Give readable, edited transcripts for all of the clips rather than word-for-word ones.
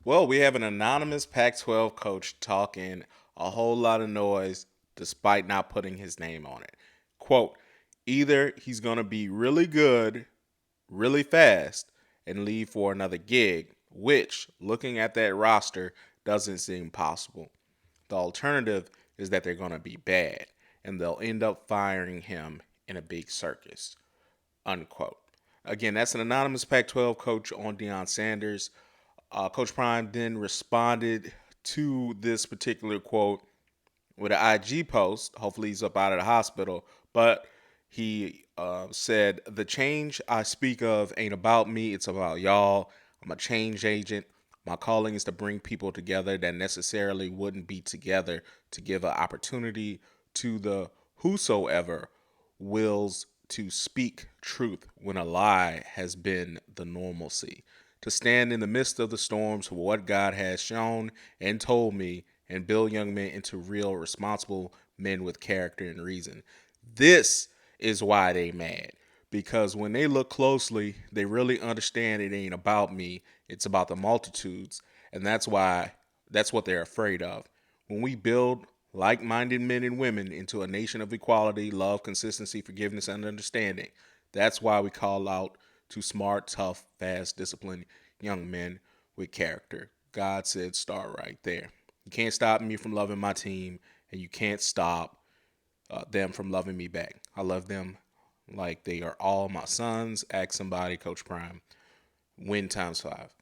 Well, we have an anonymous Pac-12 coach talking a whole lot of noise despite not putting his name on it. Quote, either he's going to be really good, really fast, and leave for another gig, which, looking at that roster, doesn't seem possible. The alternative is that they're going to be bad, and they'll end up firing him in a big circus. Unquote. Again, that's an anonymous Pac-12 coach on Deion Sanders. Coach Prime then responded to this particular quote with an IG post. Hopefully, he's up out of the hospital. But he said, "The change I speak of ain't about me, it's about y'all. I'm a change agent. My calling is to bring people together that necessarily wouldn't be together to give an opportunity to the whosoever wills to speak truth when a lie has been the normalcy. To stand in the midst of the storms for what God has shown and told me and build young men into real responsible men with character and reason." This is why they mad. Because when they look closely, they really understand it ain't about me. It's about the multitudes. And that's what they're afraid of. When we build like minded men and women into a nation of equality, love, consistency, forgiveness, and understanding, that's why we call out to smart, tough, fast, disciplined young men with character. God said, start right there. You can't stop me from loving my team, and you can't stop them from loving me back. I love them like they are all my sons. Ask somebody, Coach Prime. Win times five.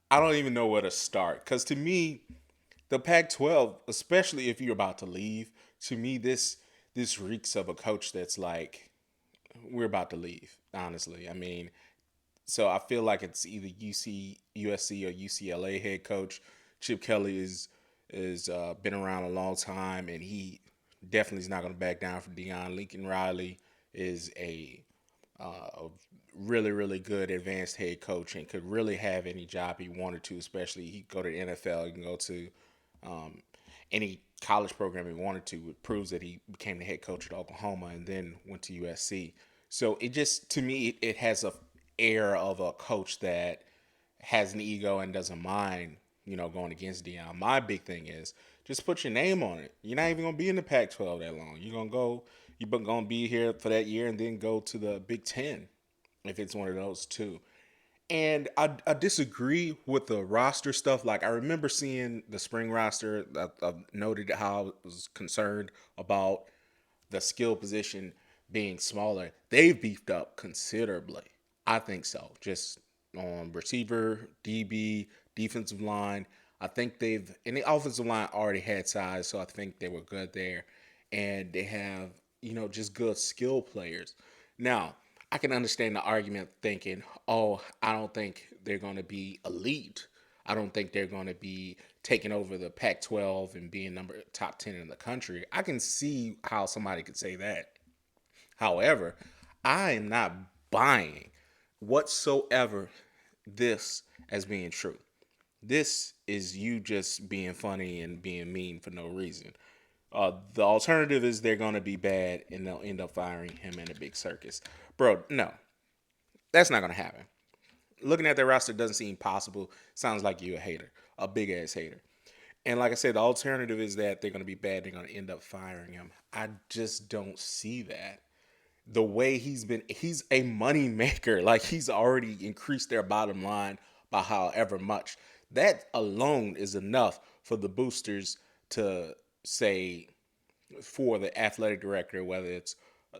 I don't even know where to start because to me, the Pac-12, especially if you're about to leave, to me this reeks of a coach that's like we're about to leave. Honestly, I mean, so I feel like it's either USC or UCLA head coach. Chip Kelly is been around a long time, and he definitely is not going to back down from Deion. Lincoln Riley is a really good advanced head coach and could really have any job he wanted to. Especially he could go to the NFL, he can go to um, any college program he wanted to. It proves that he became the head coach at Oklahoma and then went to USC. So it just to me it has a air of a coach that has an ego and doesn't mind, going against Dion. My big thing is just put your name on it. You're not even gonna be in the Pac-12 that long. You're gonna be here for that year and then go to the Big Ten if it's one of those two. And I disagree with the roster stuff. Like I remember seeing the spring roster. I noted how I was concerned about the skill position being smaller. They've beefed up considerably. I think so. Just on receiver, DB, defensive line. I think and the offensive line already had size, so I think they were good there. And they have, just good skill players. Now, I can understand the argument thinking, oh, I don't think they're going to be elite. I don't think they're going to be taking over the Pac-12 and being number top 10 in the country. I can see how somebody could say that. However, I am not buying whatsoever this as being true. This is you just being funny and being mean for no reason. The alternative is they're going to be bad and they'll end up firing him in a big circus. Bro, no, that's not going to happen. Looking at their roster doesn't seem possible. Sounds like you're a hater, a big ass hater. And like I said, the alternative is that they're going to be bad. They're going to end up firing him. I just don't see that. The way he's a money maker. Like he's already increased their bottom line by however much. That alone is enough for the boosters to say, for the athletic director, whether it's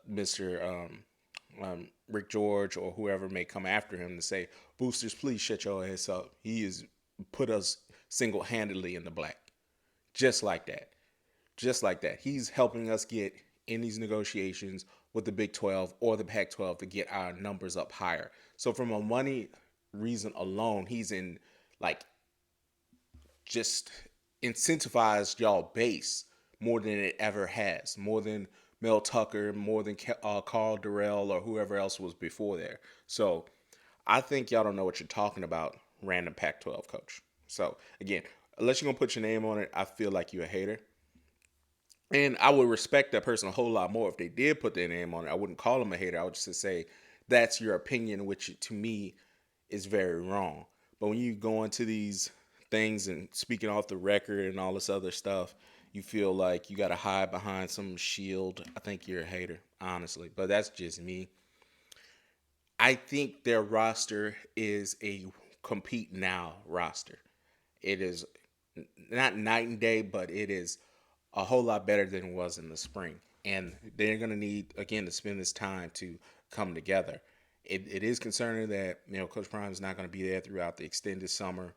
Mr. Rick George or whoever may come after him, to say, boosters, please shut your ass up. He has put us single handedly in the black. Just like that. Just like that. He's helping us get in these negotiations with the Big 12 or the Pac 12 to get our numbers up higher. So, from a money reason alone, he's in like just incentivized y'all base more than it ever has, more than Mel Tucker, more than Carl Durrell or whoever else was before there. So I think y'all don't know what you're talking about, random Pac-12 coach. So again, unless you're gonna put your name on it, I feel like you're a hater. And I would respect that person a whole lot more if they did put their name on it. I wouldn't call them a hater. I would just say that's your opinion, which to me is very wrong. But when you go into these things and speaking off the record and all this other stuff, you feel like you got to hide behind some shield. I think you're a hater, honestly. But that's just me. I think their roster is a compete now roster. It is not night and day, but it is a whole lot better than it was in the spring. And they're going to need, again, to spend this time to come together. It is concerning that, Coach Prime is not going to be there throughout the extended summer.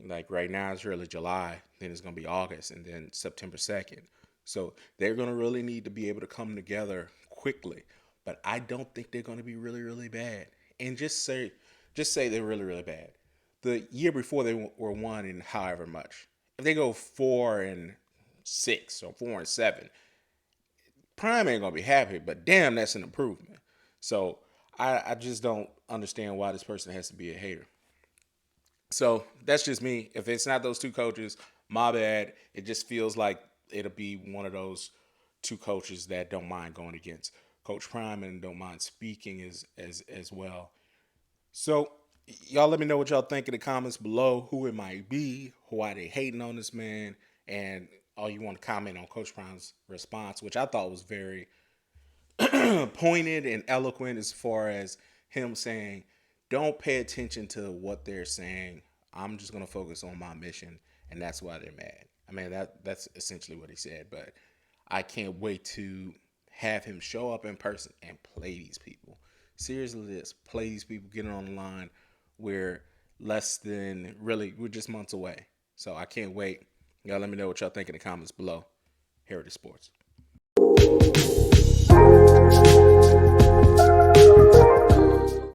Like right now, it's really July, then it's going to be August, and then September 2nd. So they're going to really need to be able to come together quickly. But I don't think they're going to be really, really bad. And just say they're really, really bad. The year before they were one in however much. If they go 4-6 or 4-7, Prime ain't gonna be happy. But damn, that's an improvement. So I just don't understand why this person has to be a hater. So that's just me. If it's not those two coaches, my bad. It just feels like it'll be one of those two coaches that don't mind going against Coach Prime and don't mind speaking as well. So y'all let me know what y'all think in the comments below. Who it might be, why they hating on this man, and all you want to comment on Coach Prime's response, which I thought was very pointed and eloquent as far as him saying, don't pay attention to what they're saying. I'm just gonna focus on my mission, and that's why they're mad. I mean that's essentially what he said, but I can't wait to have him show up in person and play these people. Seriously, this play these people, get it on the line. We're we're just months away. So I can't wait. Y'all let me know what y'all think in the comments below. Heritage Sports.